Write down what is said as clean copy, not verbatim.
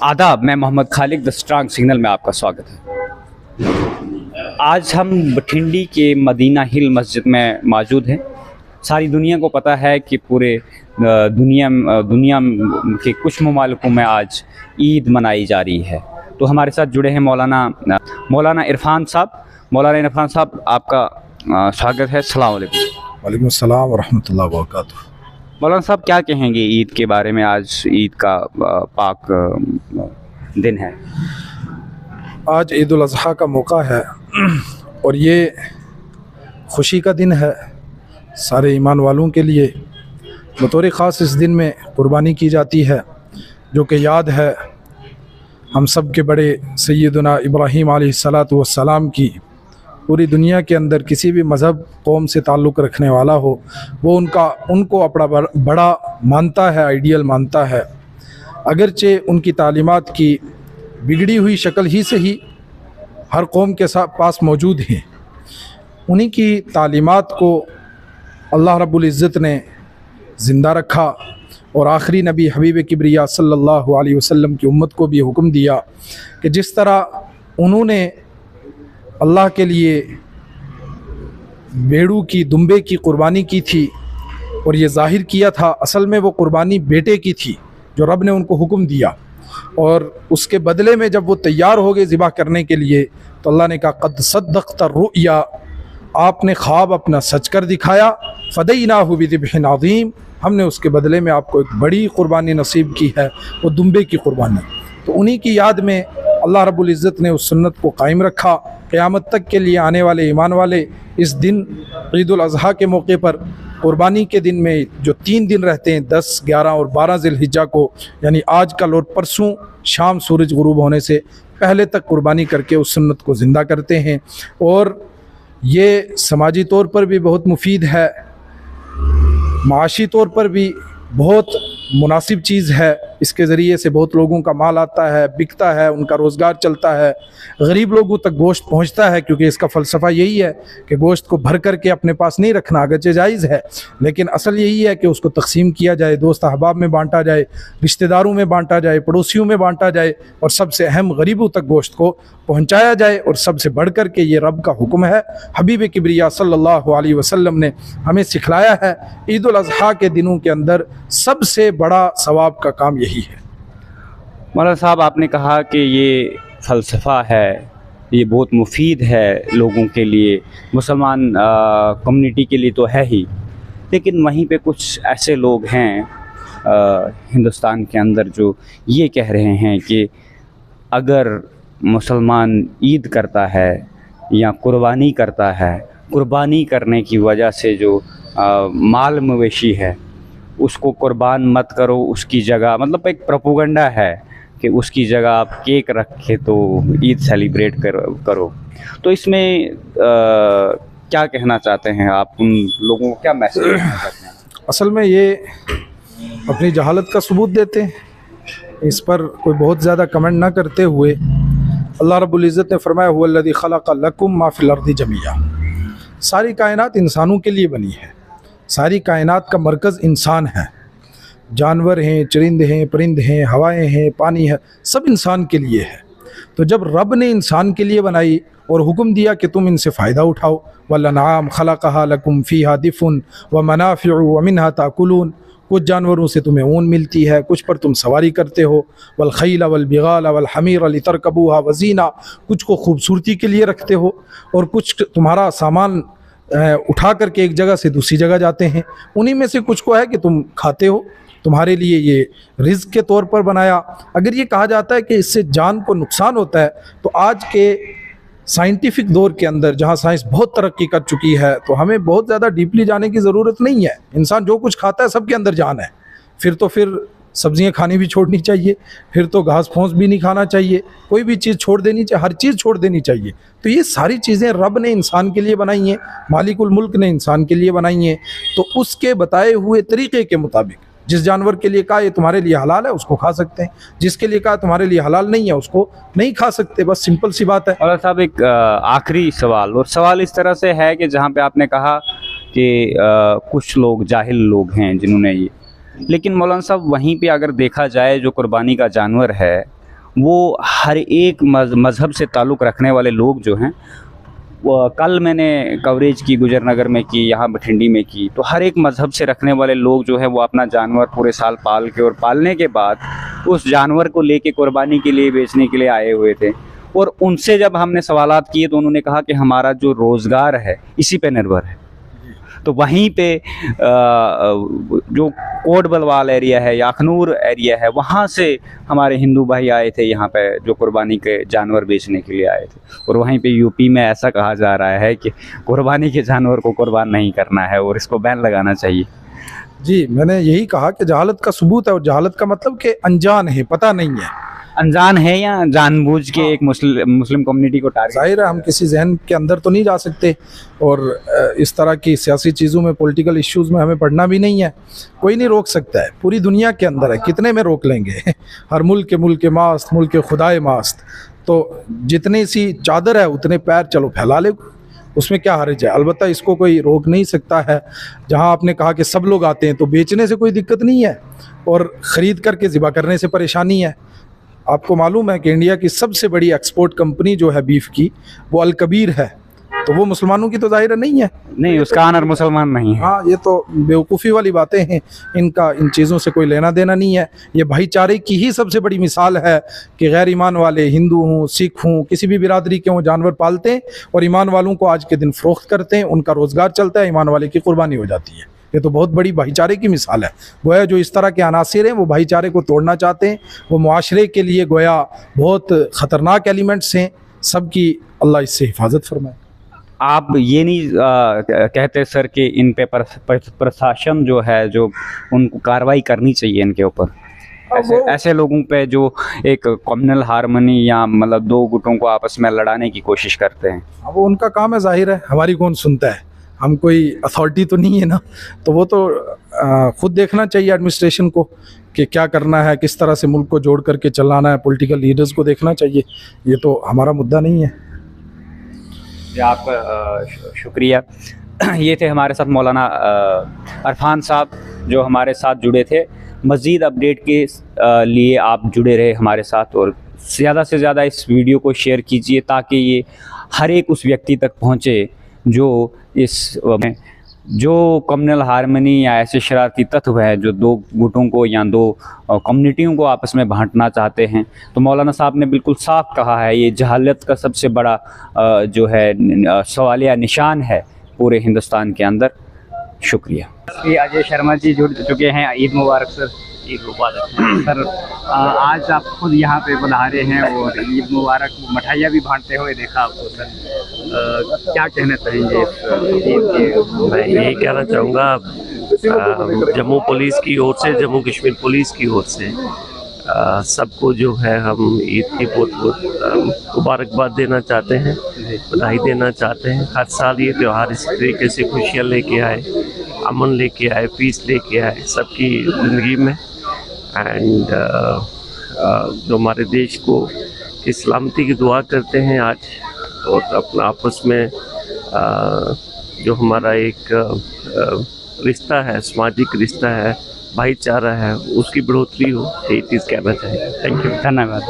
आदाब, मैं Mohammad Khalid the strong signal में आपका स्वागत है। आज हम बठिंडी के मदीना हिल मस्जिद में मौजूद हैं। सारी दुनिया को पता है कि पूरे दुनिया के कुछ ममालिकों में आज ईद मनाई जा रही है। तो हमारे साथ जुड़े हैं मौलाना इरफान साहब। मौलाना इरफान साहब, आपका स्वागत है। अस्सलाम वालेकुम। वालेकुम सलाम व रहमतुल्लाहि व बरकातुहू। मौलाना साहब, क्या कहेंगे ईद के बारे में? आज ईद का पाक दिन है। आज ईद उल अज़हा का मौका है और ये खुशी का दिन है सारे ईमान वालों के लिए। बतौर ख़ास इस दिन में कुर्बानी की जाती है, जो कि याद है हम सब के बड़े सैयदना इब्राहीम अलैहिस्सलातु वस्सलाम की। पूरी दुनिया के अंदर किसी भी मज़हब कौम से ताल्लुक़ रखने वाला हो, वो उनको अपना बड़ा मानता है, आइडियल मानता है। अगरचे उनकी तालीमात की बिगड़ी हुई शक्ल ही से ही हर कौम के पास मौजूद हैं। उन्हीं की तालीमात को अल्लाह रब्बुल इज़्ज़त ने ज़िंदा रखा और आखिरी नबी हबीब किब्रिया सल्लल्लाहु अलैहि वसल्लम की उम्मत को भी हुक्म दिया कि जिस तरह उन्होंने अल्लाह के लिए भेड़ू की, दुम्बे की कुर्बानी की थी और ये ज़ाहिर किया था, असल में वो कुर्बानी बेटे की थी जो रब ने उनको हुक्म दिया। और उसके बदले में जब वो तैयार हो गए ज़िबा करने के लिए, तो अल्लाह ने कहा क़द सद्दक़्ता रुया, आपने ख्वाब अपना सच कर दिखाया। फ़दैनाहु बिज़िब्हिन अज़ीम, हमने उसके बदले में आपको एक बड़ी कुर्बानी नसीब की है, वो दुम्बे की कुर्बानी। तो उन्हीं की याद में अल्लाह रब्बुल इज़्ज़त ने उस सुन्नत को कायम रखा। क़यामत तक के लिए आने वाले ईमान वाले इस दिन ईद उल अज़हा के मौके पर कुर्बानी के दिन में जो 3 दिन रहते हैं, 10, 11 और 12 ज़िलहिज्जा को, यानी आज कल और परसों शाम सूरज गुरूब होने से पहले तक कुर्बानी करके उस सुन्नत को ज़िंदा करते हैं। और ये समाजी तौर पर भी बहुत मुफीद है, माशी तौर पर भी बहुत मुनासिब चीज़ है। इसके ज़रिए से बहुत लोगों का माल आता है, बिकता है, उनका रोज़गार चलता है, गरीब लोगों तक गोश्त पहुंचता है। क्योंकि इसका फ़लसफ़ा यही है कि गोश्त को भर कर के अपने पास नहीं रखना, अगरचे जायज़ है, लेकिन असल यही है कि उसको तकसीम किया जाए, दोस्त अहबाब में बांटा जाए, रिश्तेदारों में बांटा जाए, पड़ोसियों में बांटा जाए और सबसे अहम गरीबों तक गोश्त को पहुँचाया जाए। और सबसे बढ़ कर के ये रब का हुक्म है। हबीब किब्रिया सल्लल्लाहु अलैहि वसल्लम ने हमें सिखलाया है ईद उल अज़हा के दिनों के अंदर सबसे बड़ा सवाब का काम यही है। मौलाना साहब, आपने कहा कि ये फ़लसफ़ा है, ये बहुत मुफीद है लोगों के लिए, मुसलमान कम्युनिटी के लिए तो है ही, लेकिन वहीं पे कुछ ऐसे लोग हैं हिंदुस्तान के अंदर जो ये कह रहे हैं कि अगर मुसलमान ईद करता है या कुर्बानी करता है, कुर्बानी करने की वजह से जो माल मवेशी है उसको कुर्बान मत करो, उसकी जगह, मतलब एक प्रोपोगंडा है कि उसकी जगह आप केक रख के तो ईद सेलिब्रेट करो। तो इसमें क्या कहना चाहते हैं आप? उन लोगों को क्या मैसेज देना चाहते हैं? असल में ये अपनी जहालत का सबूत देते हैं। इस पर कोई बहुत ज़्यादा कमेंट ना करते हुए अल्लाह रब्बुल इज़्ज़त ने फरमाया हुवल्लज़ी खलक़ लकुम मा फ़िल अर्दि जमीआ। सारी कायनात इंसानों के लिए बनी है, सारी कायनात का मरकज़ इंसान है। जानवर हैं, चरिंद हैं, परिंद हैं, हवाएं हैं, पानी है, सब इंसान के लिए है। तो जब रब ने इंसान के लिए बनाई और हुक्म दिया कि तुम इनसे फ़ायदा उठाओ, वल्लनाम खलक़हा लकुम फ़ीहा दिफ़ुन व मनाफ़िउ व मिन्हा ताकुलून, कुछ जानवरों से तुम्हें ऊन मिलती है, कुछ पर तुम सवारी करते हो, वल खैल वल बिगाल वल हमीर लितरकबूहा वज़ीना, कुछ को खूबसूरती के लिए रखते हो और कुछ तुम्हारा सामान उठा करके एक जगह से दूसरी जगह जाते हैं। उन्हीं में से कुछ को है कि तुम खाते हो, तुम्हारे लिए ये रिज़्क़ के तौर पर बनाया। अगर ये कहा जाता है कि इससे जान को नुकसान होता है, तो आज के साइंटिफिक दौर के अंदर जहाँ साइंस बहुत तरक्की कर चुकी है, तो हमें बहुत ज़्यादा डीपली जाने की ज़रूरत नहीं है। इंसान जो कुछ खाता है सबके अंदर जान है। फिर सब्ज़ियाँ खानी भी छोड़नी चाहिए, फिर तो घास फूस भी नहीं खाना चाहिए, कोई भी चीज़ छोड़ देनी चाहिए, हर चीज़ छोड़ देनी चाहिए। तो ये सारी चीज़ें रब ने इंसान के लिए बनाई हैं, मालिकुल मुल्क ने इंसान के लिए बनाई हैं। तो उसके बताए हुए तरीक़े के मुताबिक जिस जानवर के लिए कहा ये तुम्हारे लिए हलाल है उसको खा सकते हैं, जिसके लिए कहा तुम्हारे लिए हलाल नहीं है उसको नहीं खा सकते। बस सिंपल सी बात है। मौलाना साहब, एक आखिरी सवाल, और सवाल इस तरह से है कि जहाँ पे आपने कहा कि कुछ लोग जाहिल लोग हैं जिन्होंने ये, लेकिन मौलाना साहब वहीं पे अगर देखा जाए जो कुर्बानी का जानवर है वो हर एक मज़हब से ताल्लुक़ रखने वाले लोग जो हैं, वो कल मैंने कवरेज की गुजरनगर में की, यहाँ बठिंडी में की, तो हर एक मज़हब से रखने वाले लोग जो है वो अपना जानवर पूरे साल पाल के और पालने के बाद उस जानवर को लेके कुर्बानी के लिए बेचने के लिए आए हुए थे। और उनसे जब हमने सवालात किए तो उन्होंने कहा कि हमारा जो रोज़गार है इसी पे निर्भर है। तो वहीं पे जो कोट बलवाल एरिया है या अखनूर एरिया है, वहाँ से हमारे हिंदू भाई आए थे यहाँ पे जो कुर्बानी के जानवर बेचने के लिए आए थे। और वहीं पे यूपी में ऐसा कहा जा रहा है कि कुर्बानी के जानवर को कुर्बान नहीं करना है और इसको बैन लगाना चाहिए। जी, मैंने यही कहा कि जहालत का सबूत है, और जहालत का मतलब कि अनजान है, पता नहीं है। अनजान है या जानबूझ के एक मुस्लिम कम्युनिटी को टारगेट। जाहिर है हम किसी जहन के अंदर तो नहीं जा सकते, और इस तरह की सियासी चीज़ों में, पॉलिटिकल इश्यूज़ में हमें पढ़ना भी नहीं है। कोई नहीं रोक सकता है, पूरी दुनिया के अंदर है, कितने में रोक लेंगे। हर मुल्क के मास्त, मुल्क के खुदाए मास्त। तो जितनी सी चादर है उतने पैर चलो फैला ले, उसमें क्या हर्ज है। अलबत्ता इसको कोई रोक नहीं सकता है। जहाँ आपने कहा कि सब लोग आते हैं, तो बेचने से कोई दिक्कत नहीं है और ख़रीद करके ज़िबा करने से परेशानी है। आपको मालूम है कि इंडिया की सबसे बड़ी एक्सपोर्ट कंपनी जो है बीफ की, वो अल कबीर है, तो वो मुसलमानों की तो जाहिर नहीं है। नहीं, उसका आनर मुसलमान नहीं है। हाँ, ये तो बेवकूफ़ी वाली बातें हैं, इनका इन चीज़ों से कोई लेना देना नहीं है। ये भाईचारे की ही सबसे बड़ी मिसाल है कि गैर ईमान वाले, हिंदू हों, सिख हों, किसी भी बिरादरी के हों, जानवर पालते हैं और ईमान वालों को आज के दिन फ़रोख्त करते हैं, उनका रोज़गार चलता है, ईमान वाले की कुर्बानी हो जाती है। ये तो बहुत बड़ी भाईचारे की मिसाल है। गोया जो इस तरह के अनासिर हैं वो भाईचारे को तोड़ना चाहते हैं, वो मुआशरे के लिए गोया बहुत ख़तरनाक एलिमेंट्स हैं। सबकी अल्लाह इससे हिफाजत फरमाए। आप ये नहीं कहते सर कि इन पे प्रशासन जो है, जो उनको कार्रवाई करनी चाहिए इनके ऊपर, ऐसे लोगों पे जो एक कम्युनल हार्मनी या मतलब दो गुटों को आपस में लड़ाने की कोशिश करते हैं? वो उनका काम है, जाहिर है, हमारी कौन सुनता है। हम कोई अथॉरिटी तो नहीं है ना, तो वो तो खुद देखना चाहिए एडमिनिस्ट्रेशन को कि क्या करना है, किस तरह से मुल्क को जोड़ करके चलाना है। पॉलिटिकल लीडर्स को देखना चाहिए, ये तो हमारा मुद्दा नहीं है। आपका शुक्रिया। ये थे हमारे साथ मौलाना अरफान साहब जो हमारे साथ जुड़े थे। मज़ीद अपडेट के लिए आप जुड़े रहे हमारे साथ और ज़्यादा से ज़्यादा इस वीडियो को शेयर कीजिए ताकि ये हर एक उस व्यक्ति तक पहुँचे जो कम्युनल हार्मनी या ऐसे शरारती तत्व है जो दो गुटों को या दो कम्युनिटियों को आपस में बांटना चाहते हैं। तो मौलाना साहब ने बिल्कुल साफ कहा है, ये जहालत का सबसे बड़ा जो है सवालिया निशान है पूरे हिंदुस्तान के अंदर। शुक्रिया। ये अजय शर्मा जी जुड़ चुके हैं। ईद मुबारक सर। ईद मुबारक सर। आज आप खुद यहाँ पे बुला रहे हैं और ईद मुबारक मिठाइयाँ भी बांटते हुए देखा आपको सर, क्या कहना चाहेंगे ईद के? मैं यही कहना चाहूँगा, जम्मू पुलिस की ओर से, जम्मू कश्मीर पुलिस की ओर से सबको जो है हम ईद की बहुत बहुत मुबारकबाद देना चाहते हैं, बधाई देना चाहते हैं। हर साल ये त्यौहार इस तरीके से खुशियाँ लेके आए, अमन लेके आए, पीस लेके आए सबकी ज़िंदगी में। एंड जो हमारे देश को की सलामती की दुआ करते हैं आज, और अपना आपस में जो हमारा एक रिश्ता है, सामाजिक रिश्ता है, भाईचारा है, उसकी बढ़ोतरी हो, यही चीज़ कहना चाहिए। Thank you. धन्यवाद।